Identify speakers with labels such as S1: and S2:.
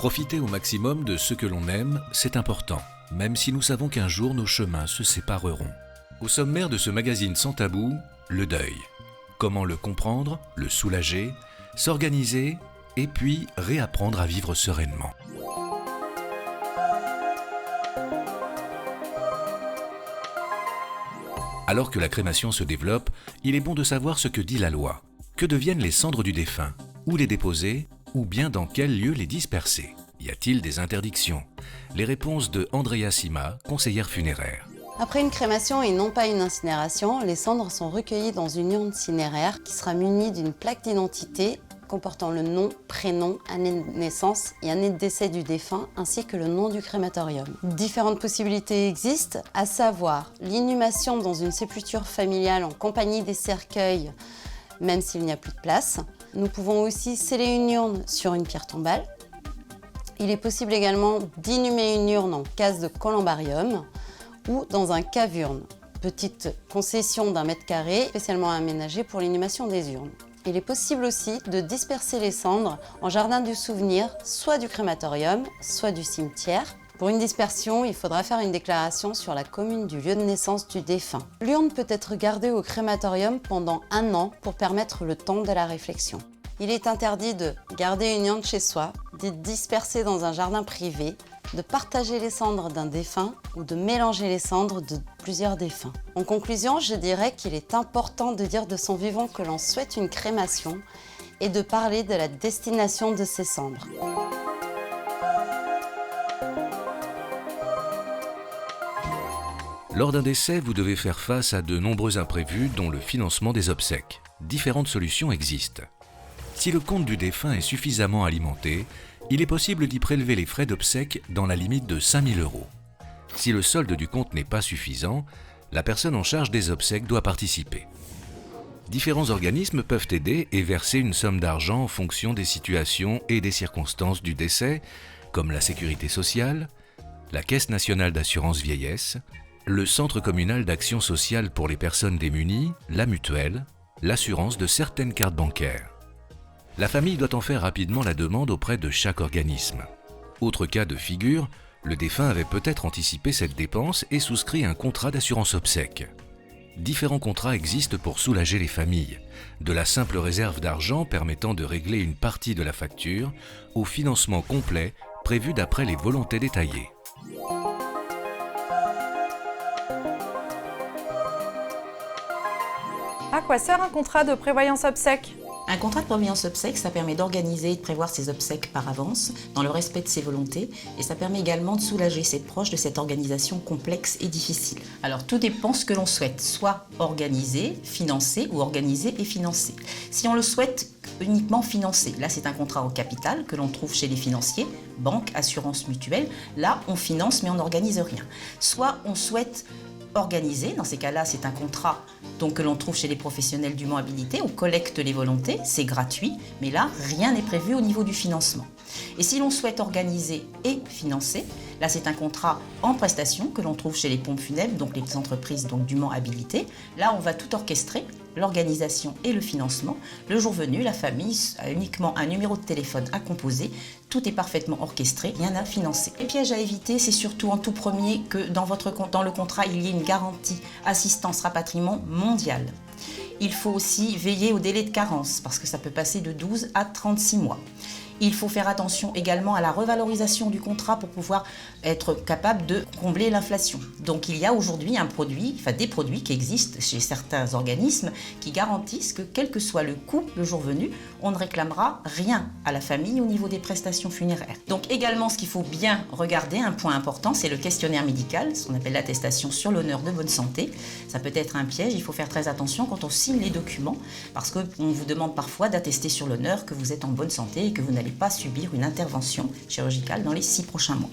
S1: Profiter au maximum de ce que l'on aime, c'est important, même si nous savons qu'un jour nos chemins se sépareront. Au sommaire de ce magazine sans tabou, le deuil. Comment le comprendre, le soulager, s'organiser et puis réapprendre à vivre sereinement. Alors que la crémation se développe, il est bon de savoir ce que dit la loi. Que deviennent les cendres du défunt? Où les déposer? Ou bien dans quel lieu les disperser? Y a-t-il des interdictions? Les réponses de Andrea Sima, conseillère funéraire.
S2: Après une crémation et non pas une incinération, les cendres sont recueillies dans une urne cinéraire qui sera munie d'une plaque d'identité comportant le nom, prénom, année de naissance et année de décès du défunt, ainsi que le nom du crématorium. Différentes possibilités existent, à savoir l'inhumation dans une sépulture familiale en compagnie des cercueils, même s'il n'y a plus de place. Nous pouvons aussi sceller une urne sur une pierre tombale. Il est possible également d'inhumer une urne en case de columbarium ou dans un cave-urne, petite concession d'1 mètre carré spécialement aménagée pour l'inhumation des urnes. Il est possible aussi de disperser les cendres en jardin du souvenir, soit du crématorium, soit du cimetière. Pour une dispersion, il faudra faire une déclaration sur la commune du lieu de naissance du défunt. L'urne peut être gardée au crématorium pendant 1 an pour permettre le temps de la réflexion. Il est interdit de garder une urne chez soi, d'y disperser dans un jardin privé, de partager les cendres d'un défunt ou de mélanger les cendres de plusieurs défunts. En conclusion, je dirais qu'il est important de dire de son vivant que l'on souhaite une crémation et de parler de la destination de ces cendres.
S1: Lors d'un décès, vous devez faire face à de nombreux imprévus, dont le financement des obsèques. Différentes solutions existent. Si le compte du défunt est suffisamment alimenté, il est possible d'y prélever les frais d'obsèques dans la limite de 5 000 €. Si le solde du compte n'est pas suffisant, la personne en charge des obsèques doit participer. Différents organismes peuvent aider et verser une somme d'argent en fonction des situations et des circonstances du décès, comme la sécurité sociale, la Caisse nationale d'assurance vieillesse, le Centre communal d'action sociale pour les personnes démunies, la mutuelle, l'assurance de certaines cartes bancaires. La famille doit en faire rapidement la demande auprès de chaque organisme. Autre cas de figure, le défunt avait peut-être anticipé cette dépense et souscrit un contrat d'assurance obsèques. Différents contrats existent pour soulager les familles, de la simple réserve d'argent permettant de régler une partie de la facture au financement complet prévu d'après les volontés détaillées.
S3: À quoi sert un contrat de prévoyance obsèques ?
S4: Un contrat de prévoyance obsèques, ça permet d'organiser et de prévoir ses obsèques par avance, dans le respect de ses volontés, et ça permet également de soulager ses proches de cette organisation complexe et difficile. Alors tout dépend ce que l'on souhaite, soit organiser, financer ou organiser et financer. Si on le souhaite uniquement financer, là c'est un contrat au capital que l'on trouve chez les financiers, banque, assurance mutuelle, là on finance mais on n'organise rien. Soit on souhaite organisé. Dans ces cas-là, c'est un contrat que l'on trouve chez les professionnels dûment habilités. On collecte les volontés, c'est gratuit, mais là, rien n'est prévu au niveau du financement. Et si l'on souhaite organiser et financer, là, c'est un contrat en prestation que l'on trouve chez les pompes funèbres, donc les entreprises dûment habilitées. Là, on va tout orchestrer, l'organisation et le financement. Le jour venu, la famille a uniquement un numéro de téléphone à composer. Tout est parfaitement orchestré, rien à financer. Les pièges à éviter, c'est surtout en tout premier que dans le contrat, il y ait une garantie assistance rapatriement mondiale. Il faut aussi veiller au délai de carence, parce que ça peut passer de 12 à 36 mois. Il faut faire attention également à la revalorisation du contrat pour pouvoir être capable de combler l'inflation. Donc il y a aujourd'hui des produits qui existent chez certains organismes qui garantissent que quel que soit le coût le jour venu, on ne réclamera rien à la famille au niveau des prestations funéraires. Donc également ce qu'il faut bien regarder, un point important, c'est le questionnaire médical, ce qu'on appelle l'attestation sur l'honneur de bonne santé. Ça peut être un piège, il faut faire très attention quand on signe les documents parce qu'on vous demande parfois d'attester sur l'honneur que vous êtes en bonne santé et que vous n'allez pas subir une intervention chirurgicale dans les 6 prochains mois.